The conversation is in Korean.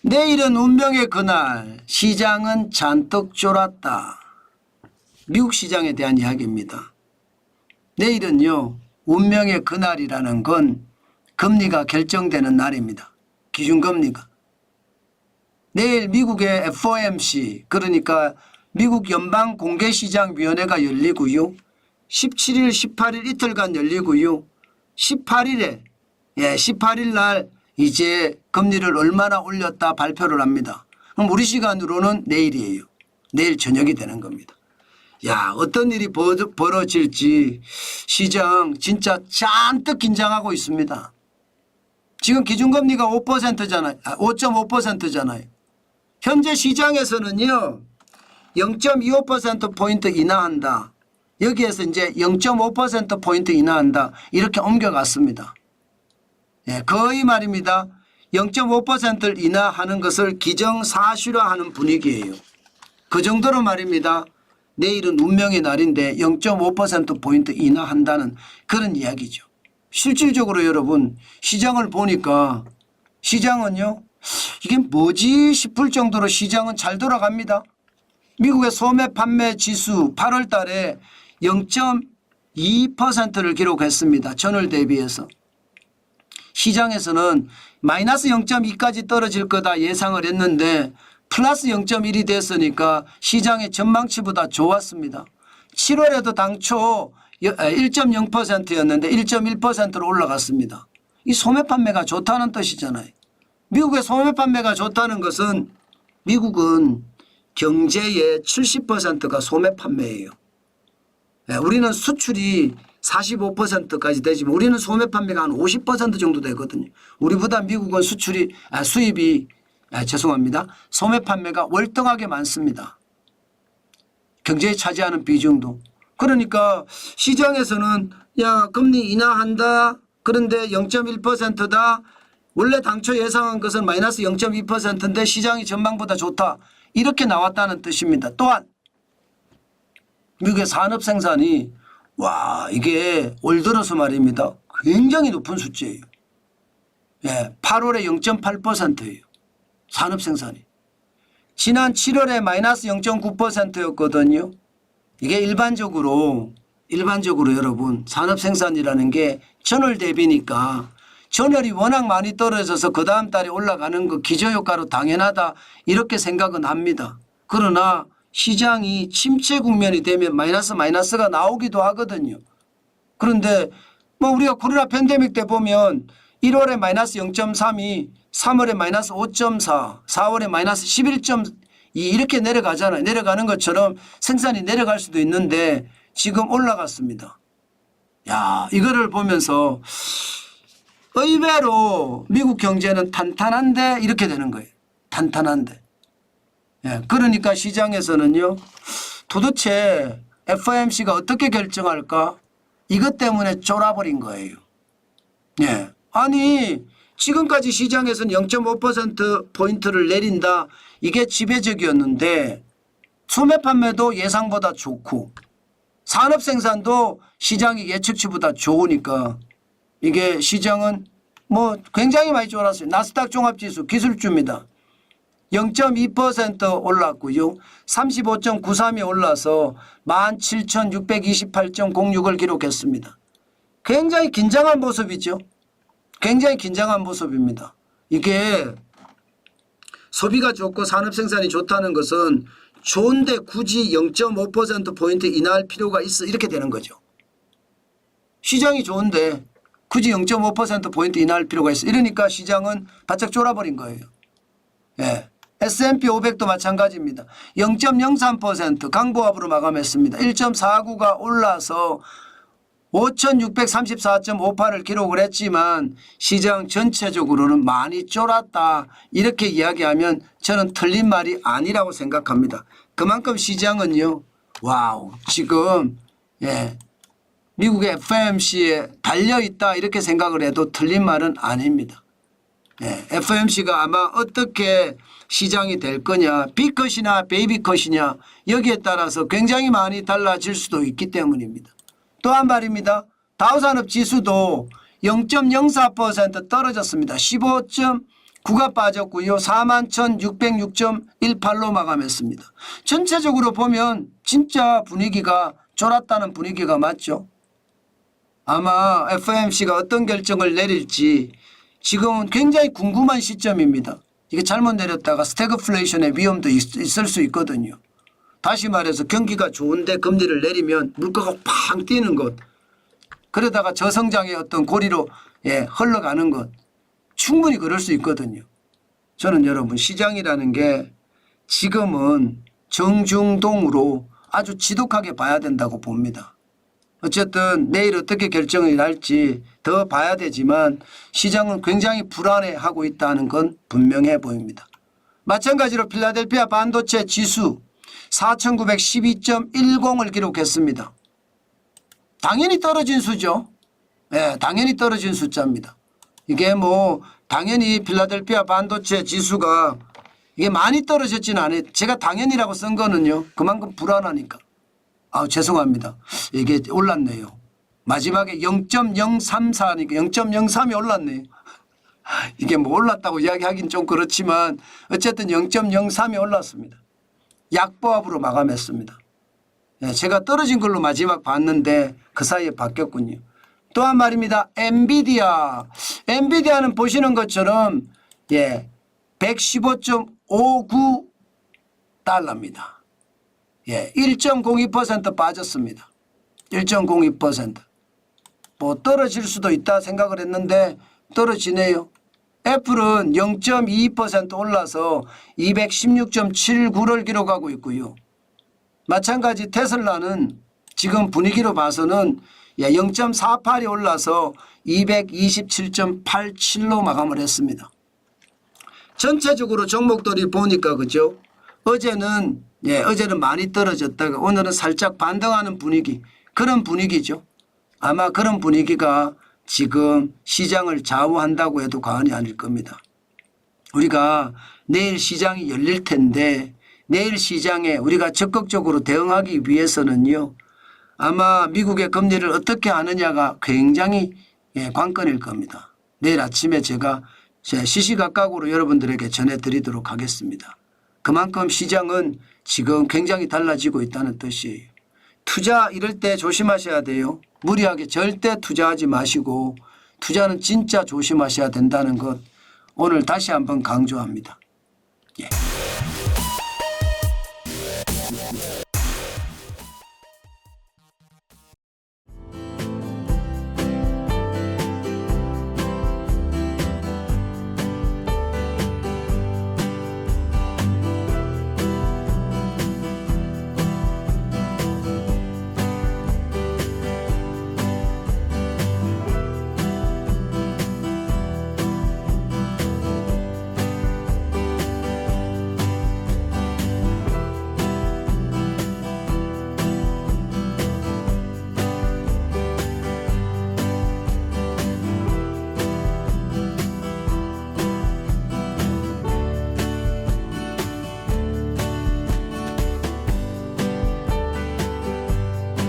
내일은 운명의 그날, 시장은 잔뜩 쫄았다. 미국 시장에 대한 이야기입니다. 내일은요, 운명의 그날이라는 건 금리가 결정되는 날입니다. 기준금리가. 내일 미국의 FOMC, 그러니까 미국 연방공개시장위원회가 열리고요. 17일, 18일 이틀간 열리고요. 18일 날 이제 금리를 얼마나 올렸다 발표를 합니다. 그럼 우리 시간으로는 내일이에요. 내일 저녁이 되는 겁니다. 야, 어떤 일이 벌어질지 시장 진짜 잔뜩 긴장하고 있습니다. 지금 기준금리가 5%잖아요. 5.5%잖아요. 현재 시장에서는요. 0.25%포인트 인하한다. 여기에서 이제 0.5%포인트 인하한다. 이렇게 옮겨갔습니다. 예, 거의 말입니다. 0.5%를 인하하는 것을 기정사실화하는 분위기예요. 그 정도로 말입니다. 내일은 운명의 날인데 0.5%포인트 인하한다는 그런 이야기죠. 실질적으로 여러분 시장을 보니까 시장은요. 이게 뭐지 싶을 정도로 시장은 잘 돌아갑니다. 미국의 소매 판매 지수 8월 달에 0.2%를 기록했습니다. 전월 대비해서. 시장에서는 마이너스 0.2까지 떨어질 거다 예상을 했는데 플러스 0.1이 됐으니까 시장의 전망치보다 좋았습니다. 7월에도 당초 1.0%였는데 1.1%로 올라갔습니다. 이 소매 판매가 좋다는 뜻이잖아요. 미국의 소매 판매가 좋다는 것은 미국은 경제의 70%가 소매 판매예요. 우리는 수출이 45%까지 되지만 우리는 소매 판매가 한 50% 정도 되거든요. 우리보다 미국은 수입이 소매 판매가 월등하게 많습니다. 경제에 차지하는 비중도. 그러니까 시장에서는 야 금리 인하한다. 그런데 0.1%다. 원래 당초 예상한 것은 마이너스 0.2%인데 시장이 전망보다 좋다. 이렇게 나왔다는 뜻입니다. 또한 미국의 산업 생산이 와 이게 올 들어서 말입니다. 굉장히 높은 수치예요. 예, 8월에 0.8%예요. 산업 생산이. 지난 7월에 마이너스 0.9%였거든요. 이게 일반적으로 여러분 산업 생산이라는 게 전월 대비니까 전월이 워낙 많이 떨어져서 그 다음 달에 올라가는 거 기저효과로 당연하다 이렇게 생각은 합니다. 그러나 시장이 침체 국면이 되면 마이너스가 나오기도 하거든요. 그런데 뭐 우리가 코로나 팬데믹 때 보면 1월에 마이너스 0.3이 3월에 마이너스 5.4, 4월에 마이너스 11.2 이렇게 내려가잖아요. 내려가는 것처럼 생산이 내려갈 수도 있는데 지금 올라갔습니다. 야, 이거를 보면서 의외로 미국 경제는 탄탄한데 이렇게 되는 거예요. 탄탄한데. 예, 그러니까 시장에서는요. 도대체 FOMC가 어떻게 결정할까? 이것 때문에 쫄아버린 거예요. 예. 아니 지금까지 시장에서는 0.5%포인트를 내린다. 이게 지배적이었는데 소매 판매도 예상보다 좋고 산업 생산도 시장이 예측치보다 좋으니까 이게 시장은 뭐 굉장히 많이 쫄았어요. 나스닥 종합지수 기술주입니다. 0.2% 올랐고요. 35.93이 올라서 17,628.06을 기록했습니다. 굉장히 긴장한 모습이죠. 굉장히 긴장한 모습입니다. 이게 소비가 좋고 산업 생산이 좋다는 것은 좋은데 굳이 0.5%포인트 인하할 필요가 있어 이렇게 되는 거죠. 시장이 좋은데 굳이 0.5%포인트 인하할 필요가 있어. 이러니까 시장은 바짝 쫄아버린 거예요. 예. S&P 500도 마찬가지입니다. 0.03% 강보합으로 마감했습니다. 1.49가 올라서 5,634.58을 기록을 했지만 시장 전체적으로는 많이 쫄았다. 이렇게 이야기하면 저는 틀린 말이 아니라고 생각합니다. 그만큼 시장은요. 와우 지금 예, 미국의 FOMC에 달려있다 이렇게 생각을 해도 틀린 말은 아닙니다. 예, FOMC가 아마 어떻게 시장이 될 거냐 B컷이나 베이비컷이냐 여기에 따라서 굉장히 많이 달라질 수도 있기 때문입니다. 또한 말입니다. 다우산업 지수도 0.04% 떨어졌습니다. 9가 빠졌고요. 41,606.18로 마감했습니다. 전체적으로 보면 진짜 분위기가 쫄았다는 분위기가 맞죠. 아마 FOMC가 어떤 결정을 내릴지 지금은 굉장히 궁금한 시점입니다. 이게 잘못 내렸다가 스태그플레이션의 위험도 있을 수 있거든요. 다시 말해서 경기가 좋은데 금리를 내리면 물가가 팡 뛰는 것, 그러다가 저성장의 어떤 고리로 흘러가는 것, 충분히 그럴 수 있거든요. 저는 여러분 시장이라는 게 지금은 정중동으로 아주 지독하게 봐야 된다고 봅니다. 어쨌든 내일 어떻게 결정이 날지 더 봐야 되지만 시장은 굉장히 불안해하고 있다는 건 분명해 보입니다. 마찬가지로 필라델피아 반도체 지수 4,912.10을 기록했습니다. 당연히 떨어진 수죠. 네, 당연히 떨어진 숫자입니다. 이게 뭐 당연히 필라델피아 반도체 지수가 이게 많이 떨어졌지는 않아요. 제가 당연히라고 쓴 거는요. 그만큼 불안하니까. 죄송합니다. 이게 올랐네요. 마지막에 0.034니까 0.03이 올랐네요. 이게 뭐 올랐다고 이야기하긴 좀 그렇지만 어쨌든 0.03이 올랐습니다. 약보합으로 마감했습니다. 제가 떨어진 걸로 마지막 봤는데 그 사이에 바뀌었군요. 또한 말입니다. 엔비디아는 보시는 것처럼 115.59달러입니다. 1.02% 빠졌습니다. 1.02%. 뭐 떨어질 수도 있다 생각을 했는데 떨어지네요. 애플은 0.22% 올라서 216.79를 기록하고 있고요. 마찬가지 테슬라는 지금 분위기로 봐서는 0.48이 올라서 227.87로 마감을 했습니다. 전체적으로 종목들이 보니까 그죠? 어제는 많이 떨어졌다가 오늘은 살짝 반등하는 분위기, 그런 분위기죠. 아마 그런 분위기가 지금 시장을 좌우한다고 해도 과언이 아닐 겁니다. 우리가 내일 시장이 열릴 텐데 내일 시장에 우리가 적극적으로 대응하기 위해서는요. 아마 미국의 금리를 어떻게 하느냐가 굉장히 관건일 겁니다. 내일 아침에 제가 시시각각으로 여러분들에게 전해드리도록 하겠습니다. 그만큼 시장은 지금 굉장히 달라지고 있다는 뜻이에요. 투자 이럴 때 조심하셔야 돼요. 무리하게 절대 투자하지 마시고 투자는 진짜 조심하셔야 된다는 것 오늘 다시 한번 강조합니다. 예.